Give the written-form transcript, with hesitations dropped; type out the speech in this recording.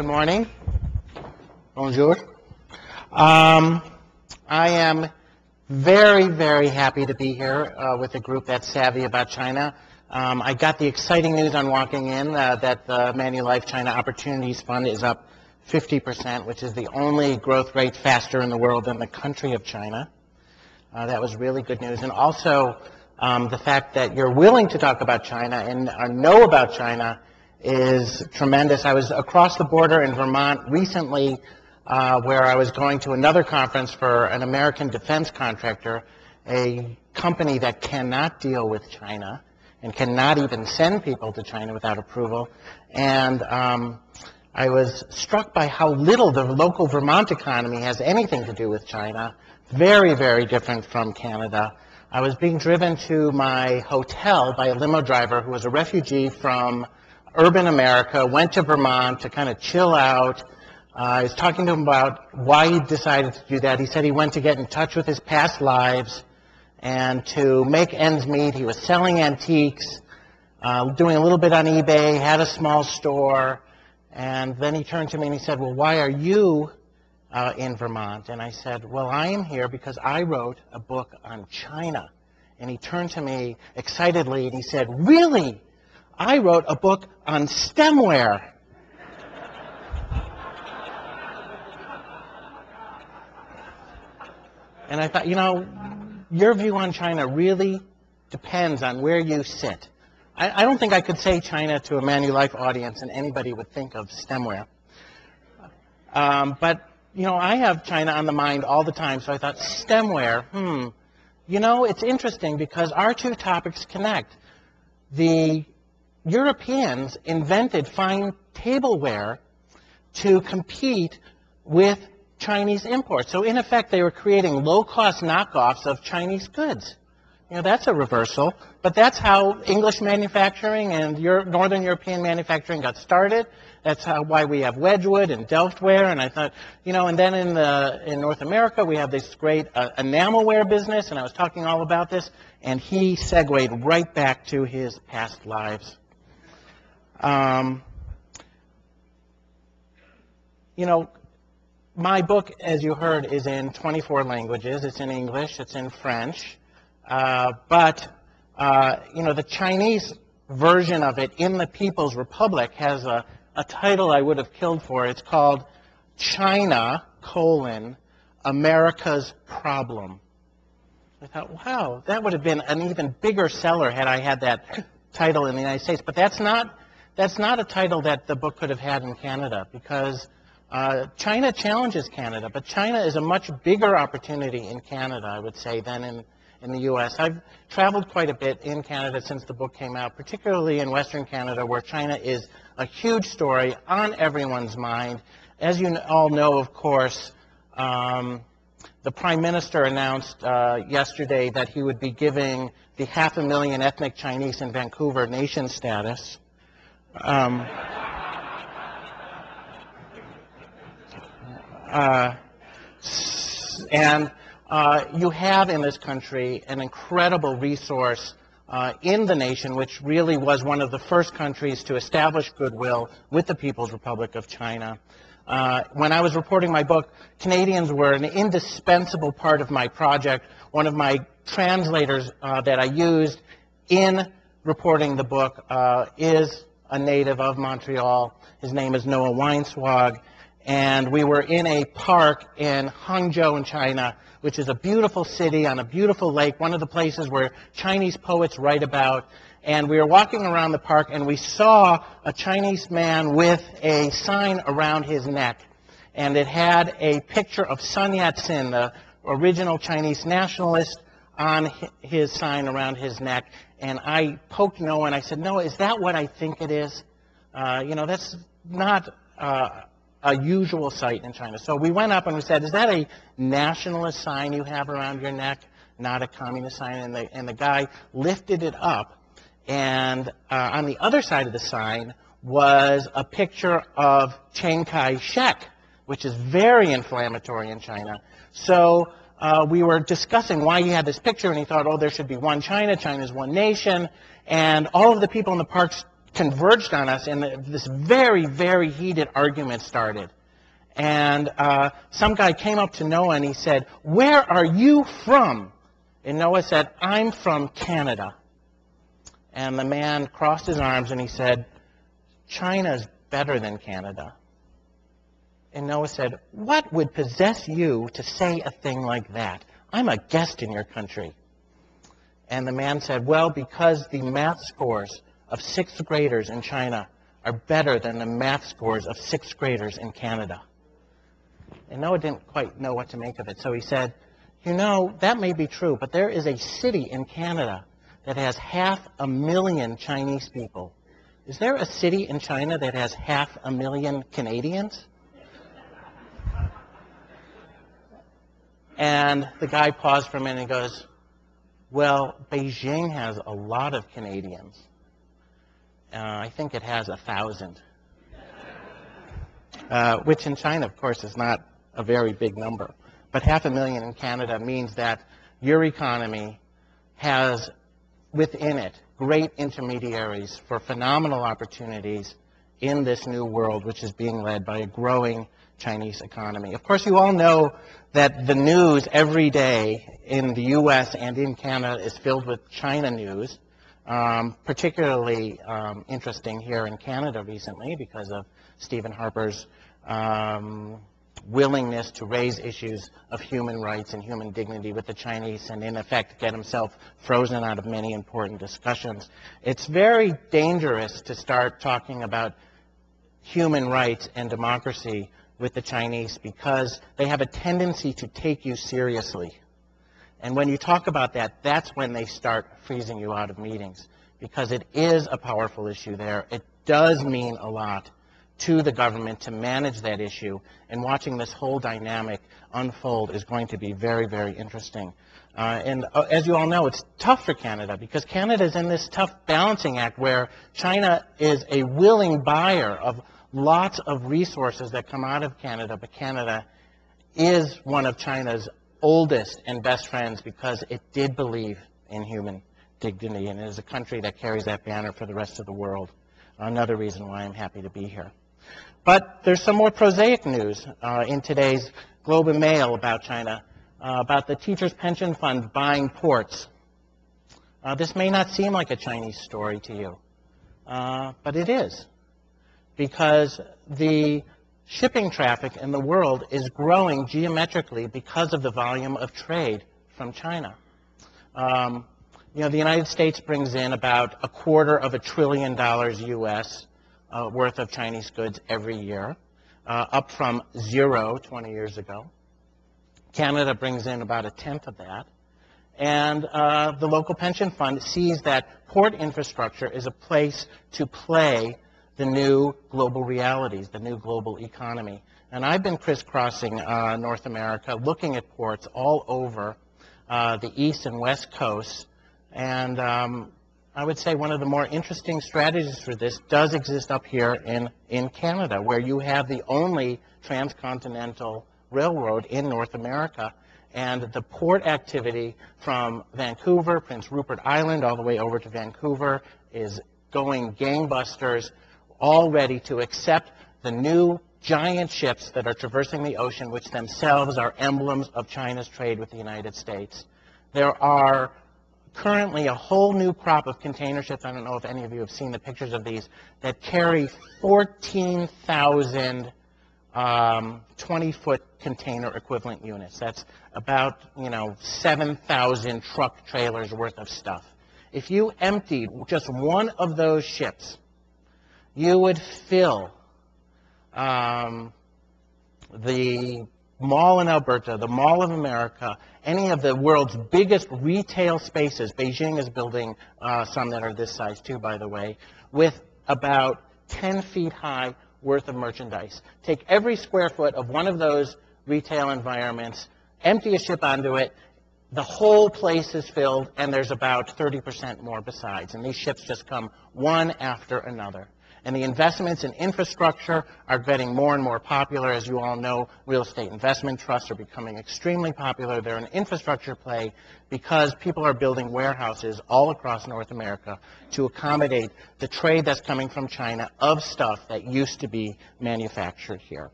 Good morning. Bonjour. I am very, very happy to be here with a group that's savvy about China. I got the exciting news on walking in that the Manulife China Opportunities Fund is up 50%, which is the only growth rate faster in the world than the country of China. That was really good news. And also, the fact that you're willing to talk about China and know about China is tremendous. I was across the border in Vermont recently where I was going to another conference for an American defense contractor, a company that cannot deal with China and cannot even send people to China without approval. And I was struck by how little the local Vermont economy has anything to do with China. Very, very different from Canada. I was being driven to my hotel by a limo driver who was a refugee from urban America, went to Vermont to kind of chill out. I was talking to him about why he decided to do that. He said he went to get in touch with his past lives and to make ends meet. He was selling antiques, doing a little bit on eBay, had a small store, and then he turned to me and he said, well, why are you in Vermont? And I said, well, I am here because I wrote a book on China. And he turned to me excitedly and he said, really? I wrote a book on stemware. And I thought, you know, your view on China really depends on where you sit. I don't think I could say China to a Manulife audience and anybody would think of stemware. But, you know, I have China on the mind all the time, so I thought, stemware, you know, it's interesting because our two topics connect. The Europeans invented fine tableware to compete with Chinese imports. So in effect, they were creating low-cost knockoffs of Chinese goods. You know, that's a reversal, but that's how English manufacturing and Northern European manufacturing got started. That's why we have Wedgwood and Delftware, and I thought, you know, and then in North America, we have this great enamelware business, and I was talking all about this, and he segued right back to his past lives. You know, my book, as you heard, is in 24 languages. It's in English, it's in French, but you know, the Chinese version of it in the People's Republic has a title I would have killed for. It's called China, America's Problem. I thought, wow, that would have been an even bigger seller had I had that title in the United States. But that's not a title that the book could have had in Canada, because China challenges Canada, but China is a much bigger opportunity in Canada, I would say, than in the U.S. I've traveled quite a bit in Canada since the book came out, particularly in Western Canada, where China is a huge story on everyone's mind. As you all know, of course, the Prime Minister announced yesterday that he would be giving the 500,000 ethnic Chinese in Vancouver nation status. And you have in this country an incredible resource in the nation, which really was one of the first countries to establish goodwill with the People's Republic of China. When I was reporting my book, Canadians were an indispensable part of my project. One of my translators that I used in reporting the book is a native of Montreal. His name is Noah Weinswag. And we were in a park in Hangzhou in China, which is a beautiful city on a beautiful lake, one of the places where Chinese poets write about. And we were walking around the park, and we saw a Chinese man with a sign around his neck. And it had a picture of Sun Yat-sen, the original Chinese nationalist, on his sign around his neck. And I poked Noah, and I said, Noah, is that what I think it is? You know, that's not a usual sight in China. So we went up and we said, is that a nationalist sign you have around your neck, not a communist sign? And the guy lifted it up, and on the other side of the sign was a picture of Chiang Kai-shek, which is very inflammatory in China. So we were discussing why he had this picture, and he thought, oh, there should be one China, China's one nation, and all of the people in the park converged on us, and this very, very heated argument started. And some guy came up to Noah and he said, "Where are you from?" And Noah said, "I'm from Canada." And the man crossed his arms and he said, "China's better than Canada." And Noah said, "What would possess you to say a thing like that? I'm a guest in your country." And the man said, "Well, because the math scores of sixth graders in China are better than the math scores of sixth graders in Canada." And Noah didn't quite know what to make of it. So he said, "You know, that may be true, but there is a city in Canada that has 500,000 Chinese people. Is there a city in China that has 500,000 Canadians?" And the guy paused for a minute and goes, "Well, Beijing has a lot of Canadians. I think it has 1,000. Which in China, of course, is not a very big number. But 500,000 in Canada means that your economy has within it great intermediaries for phenomenal opportunities in this new world, which is being led by a growing Chinese economy. Of course, you all know that the news every day in the U.S. and in Canada is filled with China news, particularly interesting here in Canada recently because of Stephen Harper's willingness to raise issues of human rights and human dignity with the Chinese and, in effect, get himself frozen out of many important discussions. It's very dangerous to start talking about human rights and democracy with the Chinese because they have a tendency to take you seriously. And when you talk about that, that's when they start freezing you out of meetings because it is a powerful issue there. It does mean a lot to the government to manage that issue, and watching this whole dynamic unfold is going to be very, very interesting. And as you all know, it's tough for Canada because Canada is in this tough balancing act where China is a willing buyer of lots of resources that come out of Canada, but Canada is one of China's oldest and best friends because it did believe in human dignity, and it is a country that carries that banner for the rest of the world. Another reason why I'm happy to be here. But there's some more prosaic news in today's Globe and Mail about China, about the Teachers' Pension Fund buying ports. This may not seem like a Chinese story to you, but it is, because the shipping traffic in the world is growing geometrically because of the volume of trade from China. You know, the United States brings in about $250 billion U.S. Worth of Chinese goods every year, up from 0 20 years ago. Canada brings in about 1/10 of that. And the local pension fund sees that port infrastructure is a place to play the new global realities, the new global economy. And I've been crisscrossing North America, looking at ports all over the east and west coasts. And I would say one of the more interesting strategies for this does exist up here in Canada, where you have the only transcontinental railroad in North America. And the port activity from Vancouver, Prince Rupert Island, all the way over to Vancouver is going gangbusters, all ready to accept the new giant ships that are traversing the ocean, which themselves are emblems of China's trade with the United States. There are currently a whole new crop of container ships, I don't know if any of you have seen the pictures of these, that carry 14,000 20-foot container equivalent units. That's about, 7,000 truck trailers worth of stuff. If you emptied just one of those ships, you would fill the mall in Alberta, the Mall of America, any of the world's biggest retail spaces. Beijing is building some that are this size too, by the way, with about 10 feet high worth of merchandise. Take every square foot of one of those retail environments, empty a ship onto it, the whole place is filled, and there's about 30% more besides. And these ships just come one after another. And the investments in infrastructure are getting more and more popular. As you all know, real estate investment trusts are becoming extremely popular. They're an infrastructure play because people are building warehouses all across North America to accommodate the trade that's coming from China of stuff that used to be manufactured here.